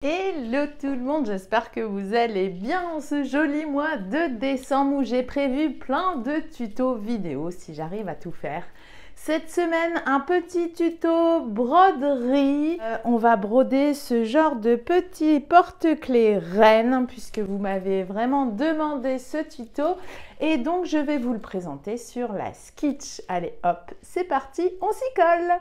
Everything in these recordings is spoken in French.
Hello tout le monde, j'espère que vous allez bien en ce joli mois de décembre où j'ai prévu plein de tutos vidéo si j'arrive à tout faire. Cette semaine, un petit tuto broderie. On va broder ce genre de petit porte-clés reine puisque vous m'avez vraiment demandé ce tuto et donc je vais vous le présenter sur la Skitch. Allez hop, c'est parti, on s'y colle!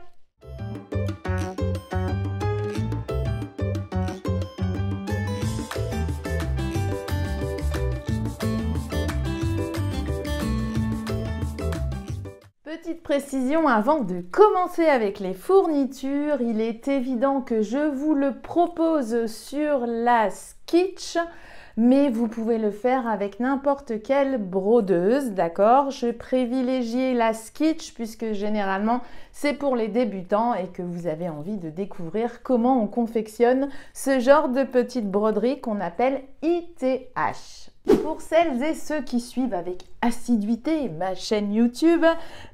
Petite précision avant de commencer avec les fournitures, il est évident que je vous le propose sur la Skitch, mais vous pouvez le faire avec n'importe quelle brodeuse, d'accord? Je privilégie la Skitch puisque généralement c'est pour les débutants et que vous avez envie de découvrir comment on confectionne ce genre de petite broderie qu'on appelle ITH. Pour celles et ceux qui suivent avec assiduité ma chaîne YouTube,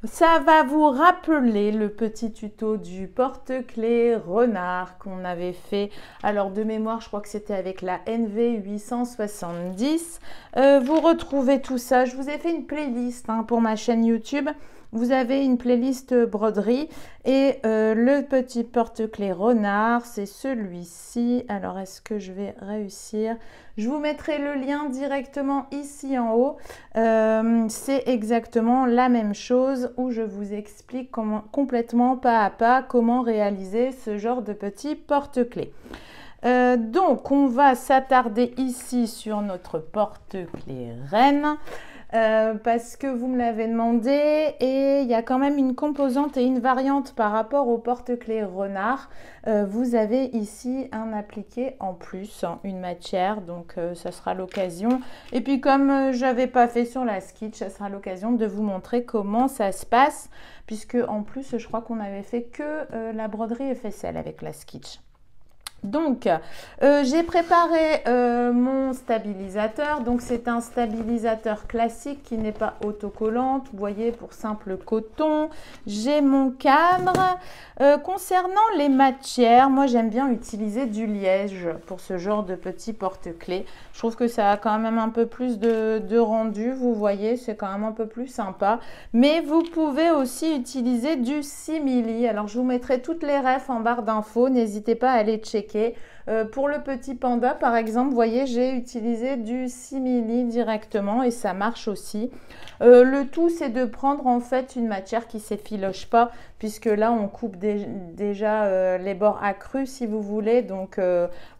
ça va vous rappeler le petit tuto du porte-clés renard qu'on avait fait. Alors de mémoire, je crois que c'était avec la NV870. Vous retrouvez tout ça. Je vous ai fait une playlist pour ma chaîne YouTube. Vous avez une playlist broderie et le petit porte-clés renard, c'est celui-ci. Alors, est-ce que je vais réussir? Je vous mettrai le lien directement ici en haut. C'est exactement la même chose où je vous explique complètement pas à pas comment réaliser ce genre de petit porte-clés. Donc, on va s'attarder ici sur notre porte-clés reine. Parce que vous me l'avez demandé et il y a quand même une composante et une variante par rapport au porte-clés renard. Vous avez ici un appliqué en plus, une matière, donc ça sera l'occasion. Et puis comme j'avais pas fait sur la Skitch, ça sera l'occasion de vous montrer comment ça se passe, puisque en plus je crois qu'on avait fait que la broderie FSL avec la Skitch. Donc, j'ai préparé mon stabilisateur. Donc, c'est un stabilisateur classique qui n'est pas autocollant. Vous voyez, pour simple coton. J'ai mon cadre. Concernant les matières, moi, j'aime bien utiliser du liège pour ce genre de petit porte-clés. Je trouve que ça a quand même un peu plus de rendu. Vous voyez, c'est quand même un peu plus sympa. Mais vous pouvez aussi utiliser du simili. Alors, je vous mettrai toutes les refs en barre d'infos. N'hésitez pas à aller checker. Pour le petit panda par exemple, vous voyez, j'ai utilisé du simili directement et ça marche aussi. Le tout c'est de prendre en fait une matière qui ne s'effiloche pas, puisque là on coupe déjà les bords accrus si vous voulez, donc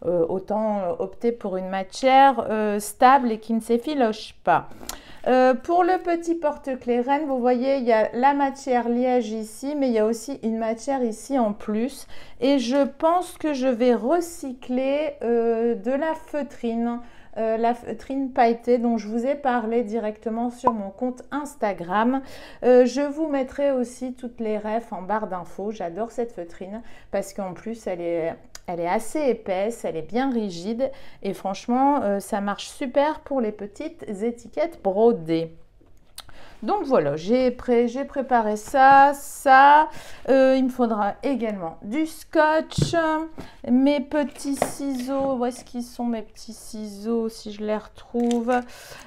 autant opter pour une matière stable et qui ne s'effiloche pas. Pour le petit porte-clés reine, vous voyez, il y a la matière liège ici, mais il y a aussi une matière ici en plus. Et je pense que je vais recycler de la feutrine pailletée dont je vous ai parlé directement sur mon compte Instagram. Je vous mettrai aussi toutes les refs en barre d'infos. J'adore cette feutrine parce qu'en plus, elle est assez épaisse, elle est bien rigide et franchement, ça marche super pour les petites étiquettes brodées. Donc voilà, j'ai préparé ça. Il me faudra également du scotch, mes petits ciseaux. Où est-ce qu'ils sont mes petits ciseaux, si je les retrouve?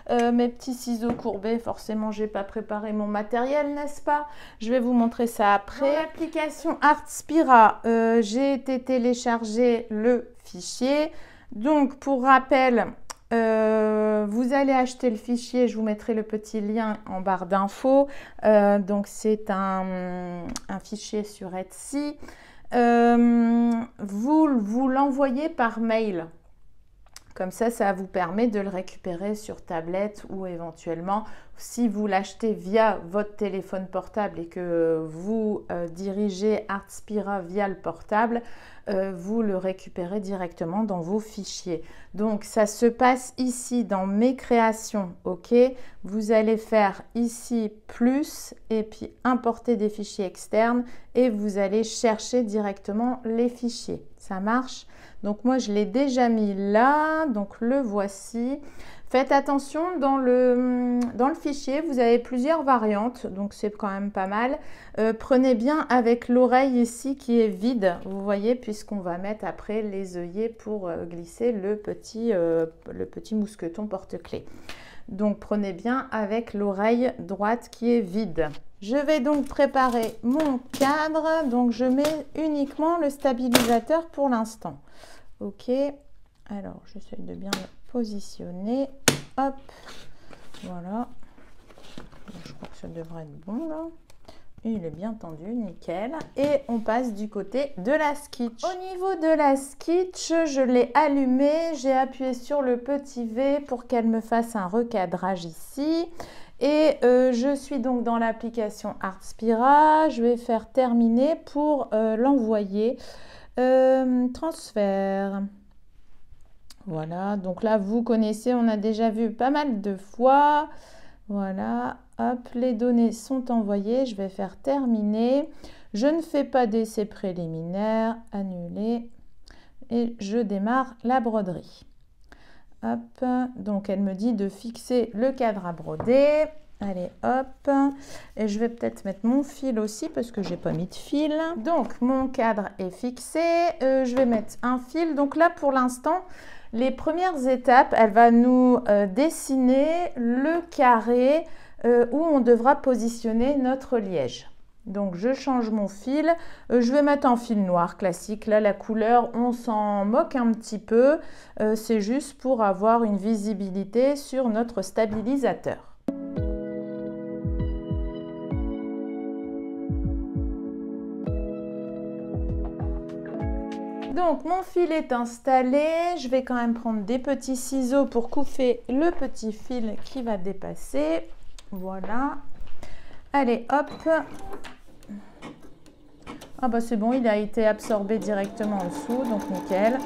Mes petits ciseaux courbés, forcément, je n'ai pas préparé mon matériel, n'est-ce pas? Je vais vous montrer ça après. Dans l'application Artspira, j'ai été télécharger le fichier. Donc, pour rappel, vous allez acheter le fichier, je vous mettrai le petit lien en barre d'infos. Donc c'est un fichier sur Etsy. Vous l'envoyez par mail. Comme ça vous permet de le récupérer sur tablette ou éventuellement, si vous l'achetez via votre téléphone portable et que vous dirigez Artspira via le portable, vous le récupérez directement dans vos fichiers. Donc, ça se passe ici dans mes créations, ok? Vous allez faire ici plus et puis importer des fichiers externes et vous allez chercher directement les fichiers. Ça marche? Donc moi je l'ai déjà mis là, donc le voici. Faites attention, dans le fichier, vous avez plusieurs variantes, donc c'est quand même pas mal. Prenez bien avec l'oreille ici qui est vide, vous voyez, puisqu'on va mettre après les œillets pour glisser le petit mousqueton porte-clés. Donc prenez bien avec l'oreille droite qui est vide. Je vais donc préparer mon cadre, donc je mets uniquement le stabilisateur pour l'instant. Ok, alors j'essaie de bien le positionner, hop, voilà, je crois que ça devrait être bon là, il est bien tendu, nickel, et on passe du côté de la Skitch. Au niveau de la Skitch, je l'ai allumée, j'ai appuyé sur le petit V pour qu'elle me fasse un recadrage ici, et je suis donc dans l'application Artspira, je vais faire terminer pour l'envoyer, transfert. Voilà, donc là, vous connaissez, on a déjà vu pas mal de fois. Voilà, hop, les données sont envoyées. Je vais faire terminer. Je ne fais pas d'essai préliminaire, annuler. Et je démarre la broderie. Hop, donc elle me dit de fixer le cadre à broder. Allez, hop, et je vais peut-être mettre mon fil aussi parce que j'ai pas mis de fil. Donc, mon cadre est fixé. Je vais mettre un fil. Donc là, pour l'instant, les premières étapes, elle va nous dessiner le carré où on devra positionner notre liège. Donc, je change mon fil. Je vais mettre un fil noir classique. Là, la couleur, on s'en moque un petit peu. C'est juste pour avoir une visibilité sur notre stabilisateur. Donc, mon fil est installé. Je vais quand même prendre des petits ciseaux pour couper le petit fil qui va dépasser. Voilà. Allez, hop. Ah bah c'est bon, il a été absorbé directement en dessous, donc nickel.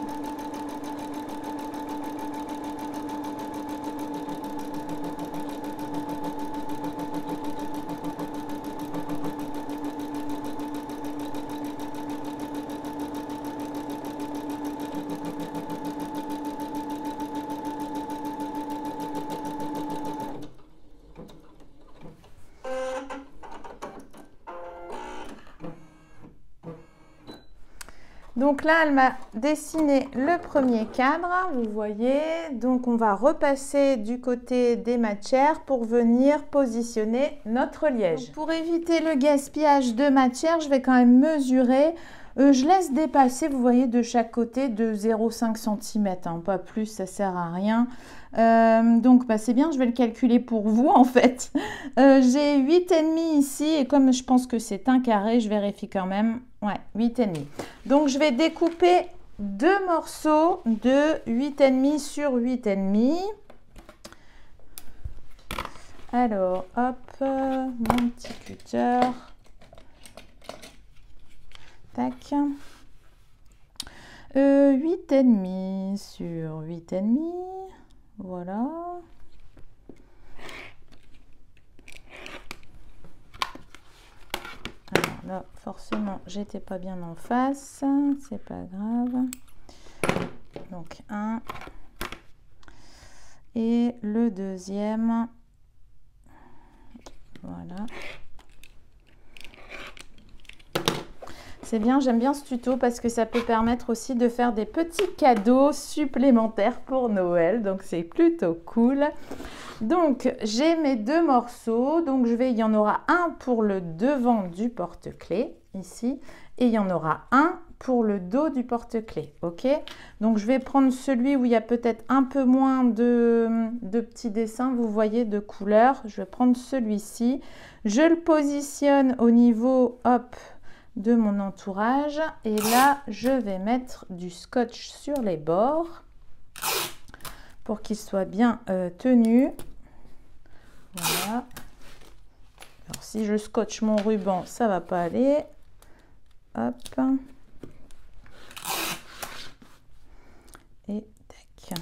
Donc là, elle m'a dessiné le premier cadre, vous voyez. Donc on va repasser du côté des matières pour venir positionner notre liège. Donc, pour éviter le gaspillage de matière, je vais quand même mesurer. Je laisse dépasser, vous voyez, de chaque côté de 0,5 cm, hein, pas plus, ça sert à rien. Donc bah, c'est bien, je vais le calculer pour vous en fait. J'ai 8,5 ici et comme je pense que c'est un carré, je vérifie quand même. Ouais, 8,5. Donc je vais découper deux morceaux de 8,5 sur 8,5. Alors, hop, mon petit cutter. Tac. 8,5 sur 8,5. Voilà. Alors là, forcément, j'étais pas bien en face. C'est pas grave. Donc, un. Et le deuxième. Voilà. C'est bien, j'aime bien ce tuto parce que ça peut permettre aussi de faire des petits cadeaux supplémentaires pour Noël. Donc, c'est plutôt cool. Donc, j'ai mes deux morceaux. Donc, il y en aura un pour le devant du porte-clés, ici. Et il y en aura un pour le dos du porte-clés, ok? Donc, je vais prendre celui où il y a peut-être un peu moins de petits dessins, vous voyez, de couleurs. Je vais prendre celui-ci. Je le positionne au niveau, hop, de mon entourage. Et là, je vais mettre du scotch sur les bords pour qu'il soit bien tenu. Voilà. Alors, si je scotche mon ruban, ça va pas aller. Hop. Et tac.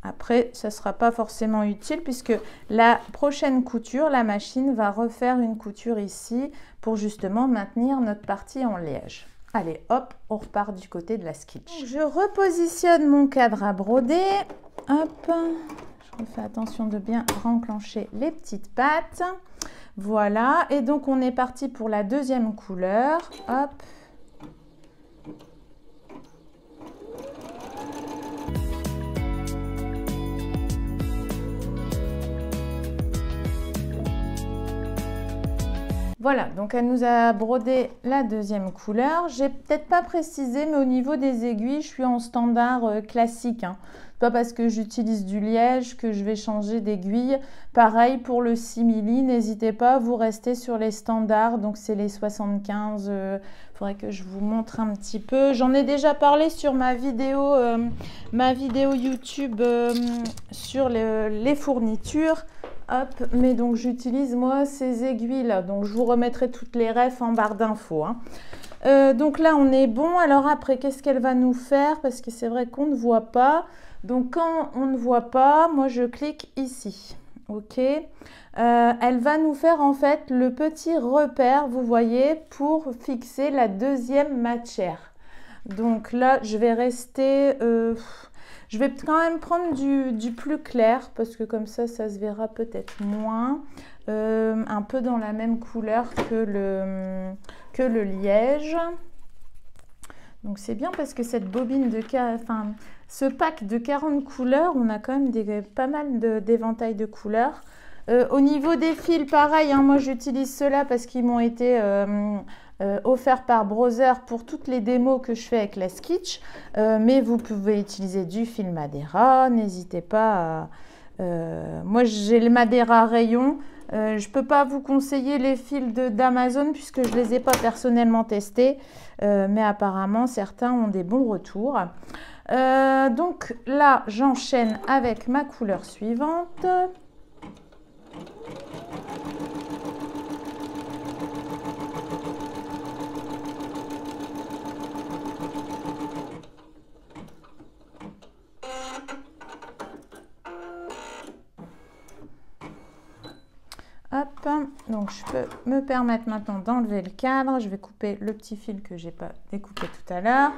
Après, ça ne sera pas forcément utile puisque la prochaine couture, la machine va refaire une couture ici pour justement maintenir notre partie en liège. Allez, hop, on repart du côté de la Skitch. Je repositionne mon cadre à broder. Hop, je On fait attention de bien renclencher les petites pattes. Voilà, et donc on est parti pour la deuxième couleur. Hop. Voilà, donc elle nous a brodé la deuxième couleur. J'ai peut-être pas précisé, mais au niveau des aiguilles, je suis en standard classique, hein. Pas parce que j'utilise du liège que je vais changer d'aiguille. Pareil pour le simili, n'hésitez pas, vous restez sur les standards. Donc c'est les 75. Faudrait que je vous montre un petit peu. J'en ai déjà parlé sur ma vidéo YouTube sur les fournitures. Hop, mais donc j'utilise moi ces aiguilles là, donc je vous remettrai toutes les refs en barre d'infos, hein. Donc là on est bon. Alors après, qu'est-ce qu'elle va nous faire? Parce que c'est vrai qu'on ne voit pas. Donc quand on ne voit pas, moi je clique ici, ok. Elle va nous faire en fait le petit repère, vous voyez, pour fixer la deuxième matière. Donc là je vais rester... je vais quand même prendre du plus clair parce que comme ça se verra peut-être moins. Un peu dans la même couleur que le liège. Donc c'est bien parce que cette bobine ce pack de 40 couleurs, on a quand même pas mal d'éventails de couleurs. Au niveau des fils, pareil, hein, moi j'utilise ceux-là parce qu'ils m'ont été offert par Brother pour toutes les démos que je fais avec la Skitch, mais vous pouvez utiliser du fil Madeira, n'hésitez pas moi j'ai le Madeira rayon, je ne peux pas vous conseiller les fils d'Amazon puisque je ne les ai pas personnellement testés, mais apparemment certains ont des bons retours. Donc là j'enchaîne avec ma couleur suivante. Hop, donc je peux me permettre maintenant d'enlever le cadre. Je vais couper le petit fil que j'ai pas découpé tout à l'heure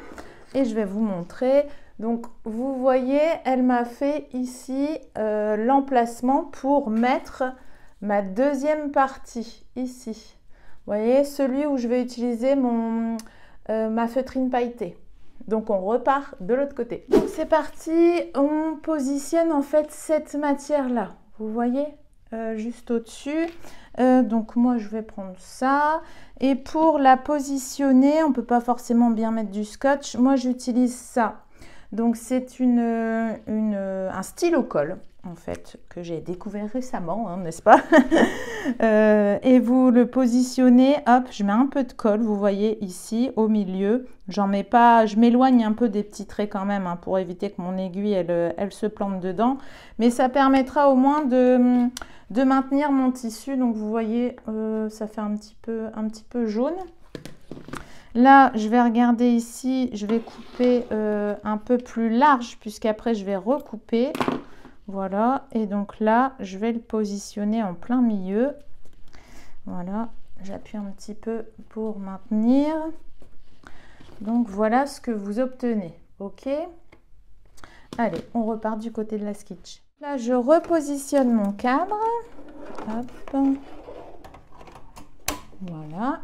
et je vais vous montrer. Donc vous voyez, elle m'a fait ici l'emplacement pour mettre ma deuxième partie ici. Vous voyez, celui où je vais utiliser ma feutrine pailletée. Donc on repart de l'autre côté. Donc c'est parti, on positionne en fait cette matière là. Vous voyez, juste au-dessus. Donc moi je vais prendre ça. Et pour la positionner, on ne peut pas forcément bien mettre du scotch. Moi j'utilise ça. Donc c'est un stylo colle en fait que j'ai découvert récemment, hein, n'est-ce pas? Et vous le positionnez, hop, je mets un peu de colle, vous voyez ici au milieu. J'en mets pas, je m'éloigne un peu des petits traits quand même, hein, pour éviter que mon aiguille elle se plante dedans. Mais ça permettra au moins de maintenir mon tissu. Donc vous voyez, ça fait un petit peu jaune. Là, je vais regarder ici, je vais couper un peu plus large puisqu'après je vais recouper. Voilà, et donc là, je vais le positionner en plein milieu. Voilà, j'appuie un petit peu pour maintenir. Donc voilà ce que vous obtenez, ok? Allez, on repart du côté de la Skitch. Là, je repositionne mon cadre. Hop. Voilà.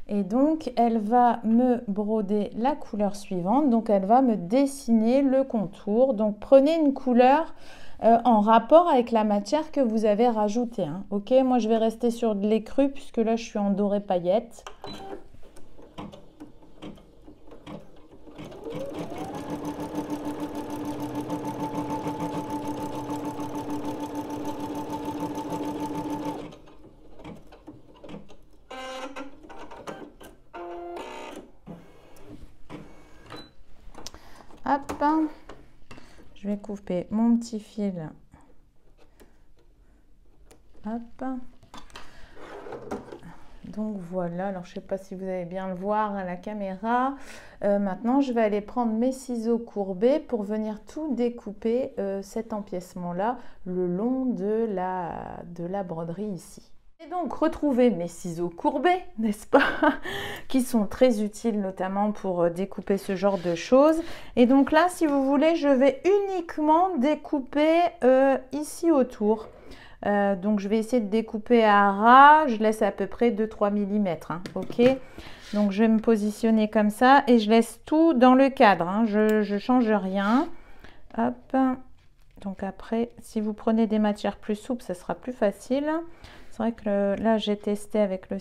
Et donc, elle va me broder la couleur suivante. Donc, elle va me dessiner le contour. Donc, prenez une couleur en rapport avec la matière que vous avez rajoutée, hein. Ok, moi, je vais rester sur de l'écru puisque là, je suis en doré paillette. Hop, je vais couper mon petit fil. Hop. Donc voilà, alors je ne sais pas si vous allez bien le voir à la caméra. Maintenant, je vais aller prendre mes ciseaux courbés pour venir tout découper cet empiècement-là le long de la broderie ici. Et Donc retrouver mes ciseaux courbés, n'est-ce pas, qui sont très utiles notamment pour découper ce genre de choses. Et donc là, si vous voulez, je vais uniquement découper ici autour. Donc je vais essayer de découper à ras, je laisse à peu près 2-3 mm, hein, ok. Donc je vais me positionner comme ça et je laisse tout dans le cadre, hein, je change rien. Hop. Donc après, si vous prenez des matières plus souples, ça sera plus facile. C'est vrai que là, j'ai testé avec la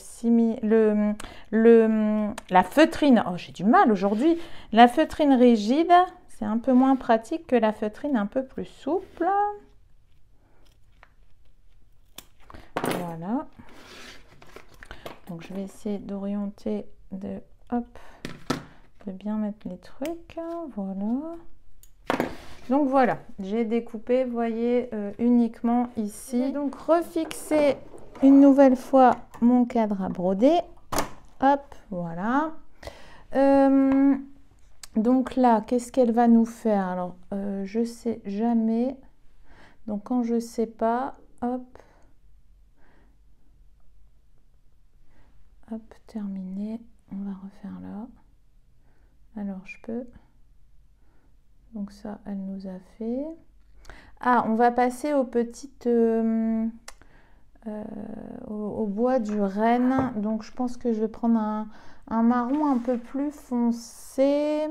feutrine. Oh, j'ai du mal aujourd'hui. La feutrine rigide, c'est un peu moins pratique que la feutrine un peu plus souple. Voilà. Donc, je vais essayer d'orienter, de bien mettre les trucs. Voilà. Donc voilà, j'ai découpé, vous voyez, uniquement ici. Donc refixer une nouvelle fois mon cadre à broder. Hop, voilà. Donc là, qu'est-ce qu'elle va nous faire? Alors, je sais jamais. Donc quand je sais pas, hop. Hop, terminé. On va refaire là. Alors, je peux... Donc ça, elle nous a fait. Ah, on va passer aux petites... au bois du renne. Donc je pense que je vais prendre un marron un peu plus foncé.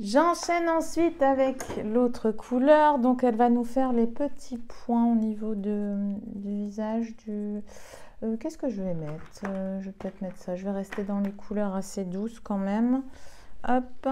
J'enchaîne ensuite avec l'autre couleur, donc elle va nous faire les petits points au niveau du visage. Qu'est-ce que je vais mettre? Je vais peut-être mettre ça, je vais rester dans les couleurs assez douces quand même. Hop.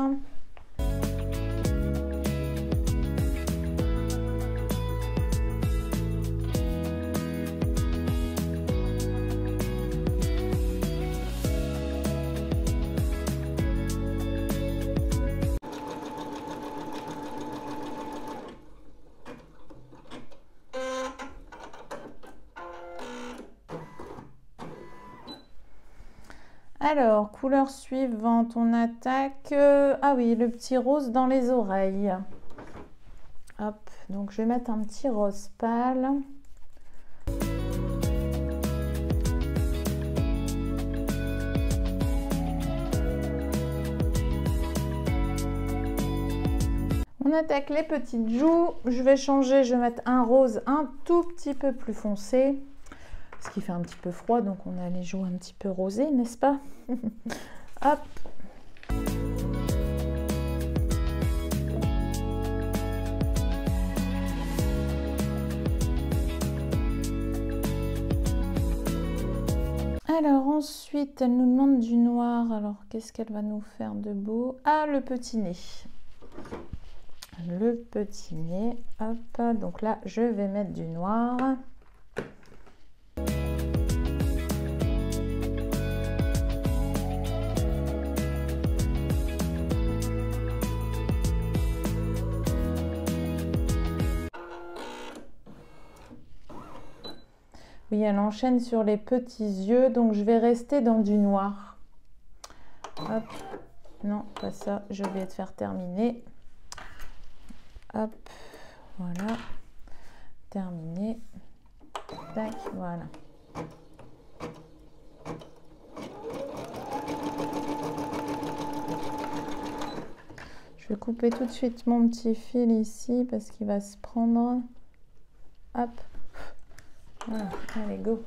Alors, couleur suivante, on attaque... ah oui, le petit rose dans les oreilles. Hop, donc je vais mettre un petit rose pâle. On attaque les petites joues. Je vais changer, je vais mettre un rose un tout petit peu plus foncé. Parce qu'il fait un petit peu froid, donc on a les joues un petit peu rosées, n'est-ce pas? Hop. Alors ensuite, elle nous demande du noir. Alors qu'est-ce qu'elle va nous faire de beau? Ah, le petit nez. Le petit nez. Hop. Donc là, je vais mettre du noir. Oui, elle enchaîne sur les petits yeux, donc je vais rester dans du noir. Hop, non, pas ça, j'ai oublié de faire terminer. Hop, voilà, terminé. Tac, voilà. Je vais couper tout de suite mon petit fil ici parce qu'il va se prendre. Hop. Voilà, allez, go.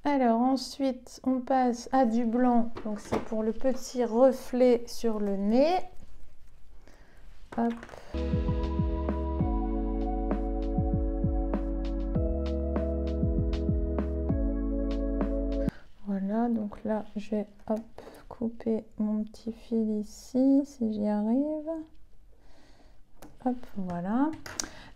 Alors ensuite, on passe à du blanc. Donc c'est pour le petit reflet sur le nez. Hop. Voilà, donc là, je vais hop, couper mon petit fil ici, si j'y arrive. Hop, voilà.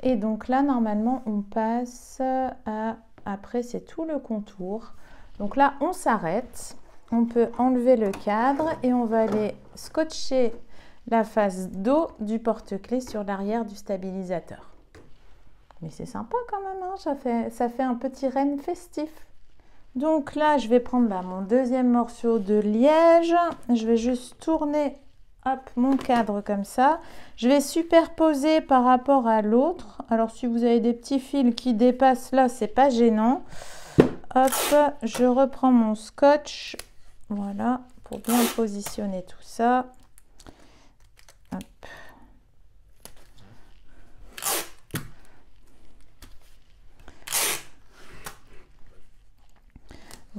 Et donc là, normalement, on passe à... Après, c'est tout le contour. Donc là, on s'arrête. On peut enlever le cadre et on va aller scotcher la face dos du porte-clés sur l'arrière du stabilisateur. Mais c'est sympa quand même, hein, ça fait un petit renne festif. Donc là, je vais prendre mon deuxième morceau de liège. Je vais juste tourner hop, mon cadre comme ça. Je vais superposer par rapport à l'autre. Alors si vous avez des petits fils qui dépassent là, c'est pas gênant. Hop, je reprends mon scotch. Voilà, pour bien positionner tout ça. Hop.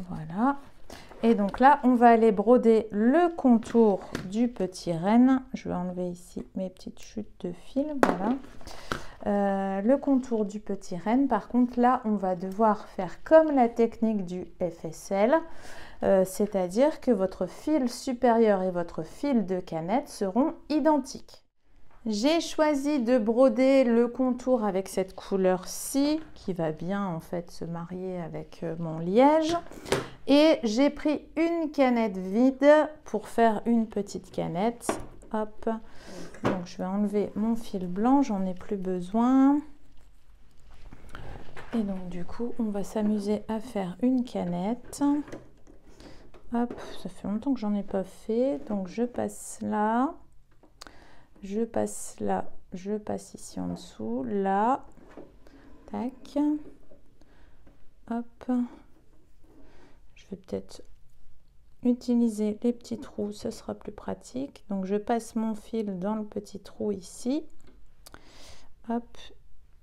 Voilà. Et donc là, on va aller broder le contour du petit renne. Je vais enlever ici mes petites chutes de fil. Voilà. Le contour du petit renne. Par contre, là, on va devoir faire comme la technique du FSL. C'est-à-dire que votre fil supérieur et votre fil de canette seront identiques. J'ai choisi de broder le contour avec cette couleur-ci qui va bien en fait se marier avec mon liège. Et j'ai pris une canette vide pour faire une petite canette. Hop. Donc je vais enlever mon fil blanc, j'en ai plus besoin. Et donc du coup, on va s'amuser à faire une canette. Hop, ça fait longtemps que j'en ai pas fait. Donc je passe là. Je passe là, je passe ici en dessous, là, tac, hop, je vais peut-être utiliser les petits trous, ce sera plus pratique. Donc je passe mon fil dans le petit trou ici, hop,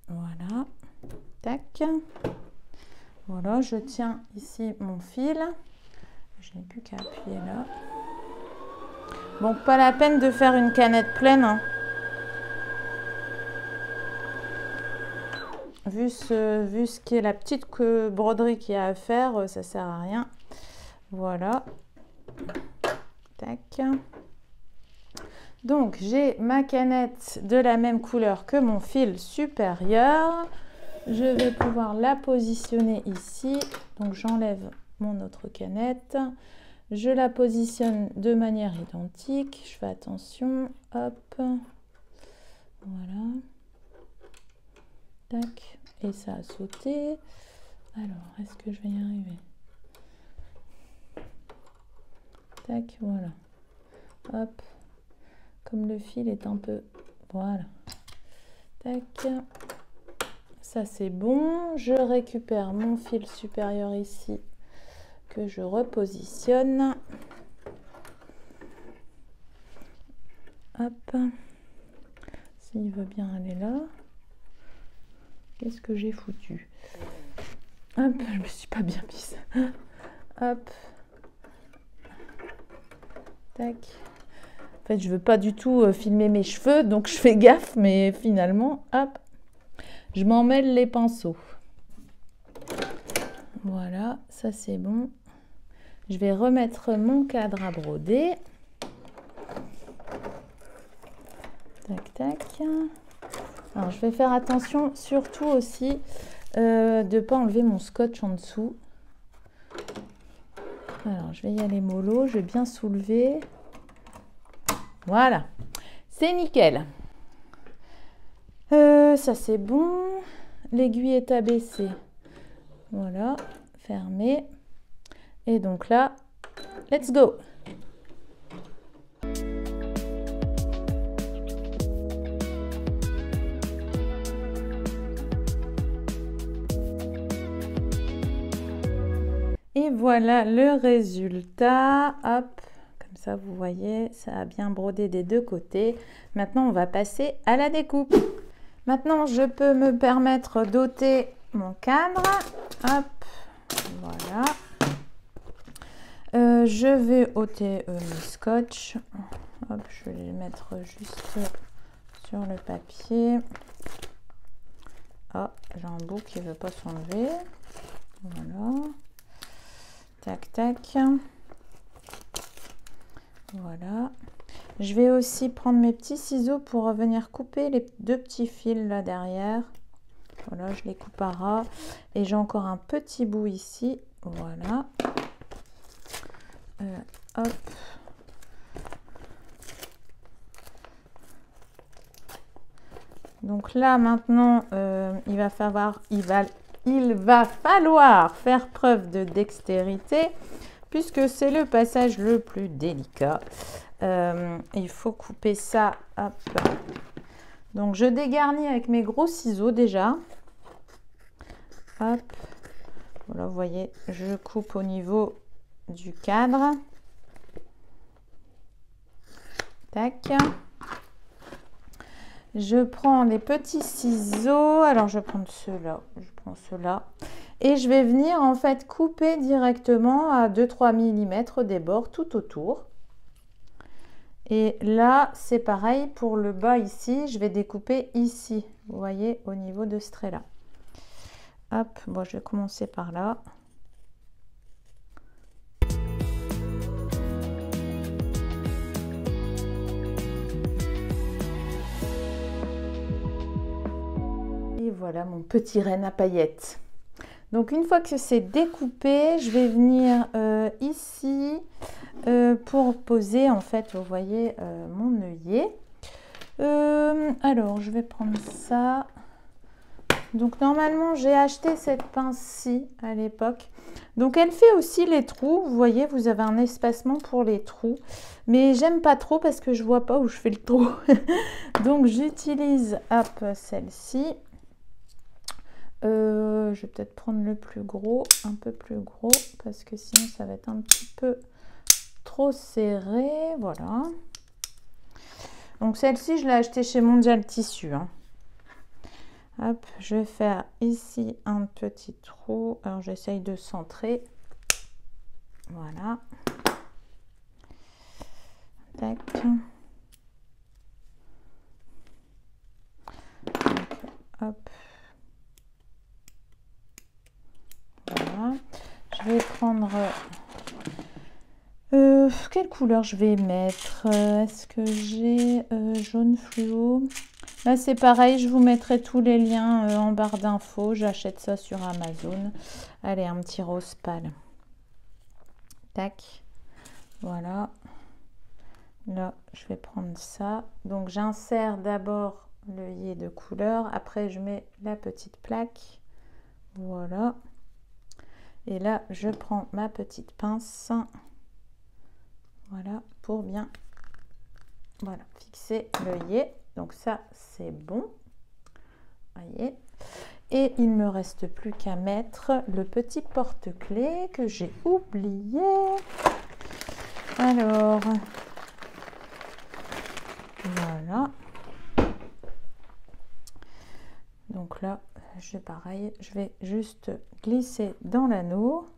voilà, tac, voilà, je tiens ici mon fil, je n'ai plus qu'à appuyer là. Bon, pas la peine de faire une canette pleine. Hein. Vu ce qui est la petite broderie qu'il y a à faire, ça sert à rien. Voilà. Tac. Donc, j'ai ma canette de la même couleur que mon fil supérieur. Je vais pouvoir la positionner ici. Donc, j'enlève mon autre canette. Je la positionne de manière identique. Je fais attention. Hop. Voilà. Tac. Et ça a sauté. Alors, est-ce que je vais y arriver? Tac, voilà. Hop. Comme le fil est un peu... Voilà. Tac. Ça, c'est bon. Je récupère mon fil supérieur ici. Que je repositionne. Hop. S'il veut bien aller là. Qu'est-ce que j'ai foutu? Hop, je me suis pas bien mise. Hop. Tac. En fait, je veux pas du tout filmer mes cheveux, donc je fais gaffe, mais finalement, hop, je m'en mêle les pinceaux. Voilà, ça c'est bon. Je vais remettre mon cadre à broder. Tac, tac. Alors, je vais faire attention, surtout aussi, de ne pas enlever mon scotch en dessous. Alors, je vais y aller mollo, je vais bien soulever. Voilà, c'est nickel. Ça, c'est bon. L'aiguille est abaissée. Voilà, fermé. Et donc là, let's go! Et voilà le résultat. Hop, comme ça vous voyez, ça a bien brodé des deux côtés. Maintenant, on va passer à la découpe. Maintenant, je peux me permettre d'ôter mon cadre. Hop, voilà. Je vais ôter le scotch. Hop, je vais les mettre juste sur le papier. Oh, j'ai un bout qui ne veut pas s'enlever. Voilà. Tac, tac. Voilà. Je vais aussi prendre mes petits ciseaux pour venir couper les deux petits fils là derrière. Voilà, je les coupe à ras. Et j'ai encore un petit bout ici. Voilà. Hop. Donc là, maintenant, il va falloir faire preuve de dextérité puisque c'est le passage le plus délicat. Il faut couper ça. Hop. Donc, je dégarnis avec mes gros ciseaux déjà. Hop. Voilà, vous voyez, je coupe au niveau du cadre. Tac. Je prends les petits ciseaux. Alors, je vais prendre ceux-là. Je prends ceux-là. Et je vais venir en fait couper directement à 2-3 mm des bords tout autour. Et là, c'est pareil pour le bas ici. Je vais découper ici. Vous voyez, au niveau de ce trait-là. Hop, bon, je vais commencer par là. Et voilà mon petit renne à paillettes. Donc une fois que c'est découpé, je vais venir ici pour poser en fait, vous voyez, mon œillet. Alors je vais prendre ça. Donc normalement j'ai acheté cette pince-ci à l'époque. Donc elle fait aussi les trous. Vous voyez, vous avez un espacement pour les trous. Mais j'aime pas trop parce que je vois pas où je fais le trou. Donc j'utilise celle-ci. Je vais peut-être prendre le plus gros, un peu plus gros, parce que sinon ça va être un petit peu trop serré. Voilà. Donc celle-ci, je l'ai achetée chez Mondial Tissu. Hein. Hop, je vais faire ici un petit trou. Alors j'essaye de centrer. Voilà. Tac. Donc, hop. Voilà. Je vais prendre quelle couleur je vais mettre. Est-ce que j'ai jaune fluo? Là c'est pareil, je vous mettrai tous les liens en barre d'infos. J'achète ça sur Amazon. Allez, un petit rose pâle. Tac. Voilà. Là je vais prendre ça. Donc j'insère d'abord l'œillet de couleur. Après je mets la petite plaque. Voilà. Et là, je prends ma petite pince, voilà, pour bien, voilà, fixer l'œillet. Donc ça, c'est bon, voyez. Et il ne me reste plus qu'à mettre le petit porte-clés que j'ai oublié. Alors, voilà. Donc là, pareil, je vais juste glisser dans l'anneau.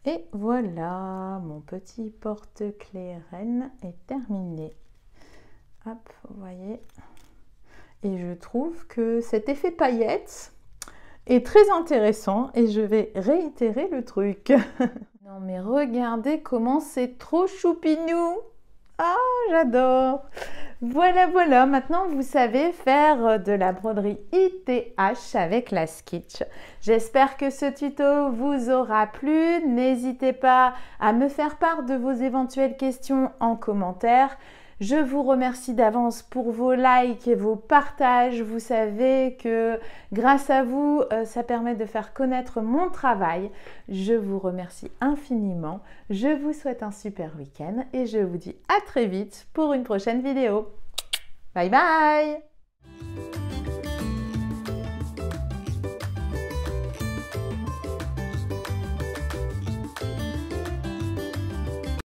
Et voilà, mon petit porte-clés reine est terminé. Hop, vous voyez. Et je trouve que cet effet paillettes est très intéressant et je vais réitérer le truc. Non mais regardez comment c'est trop choupinou. Ah, j'adore! Voilà, voilà, maintenant vous savez faire de la broderie ITH avec la Skitch. J'espère que ce tuto vous aura plu. N'hésitez pas à me faire part de vos éventuelles questions en commentaire. Je vous remercie d'avance pour vos likes et vos partages. Vous savez que grâce à vous, ça permet de faire connaître mon travail. Je vous remercie infiniment. Je vous souhaite un super week-end et je vous dis à très vite pour une prochaine vidéo. Bye bye!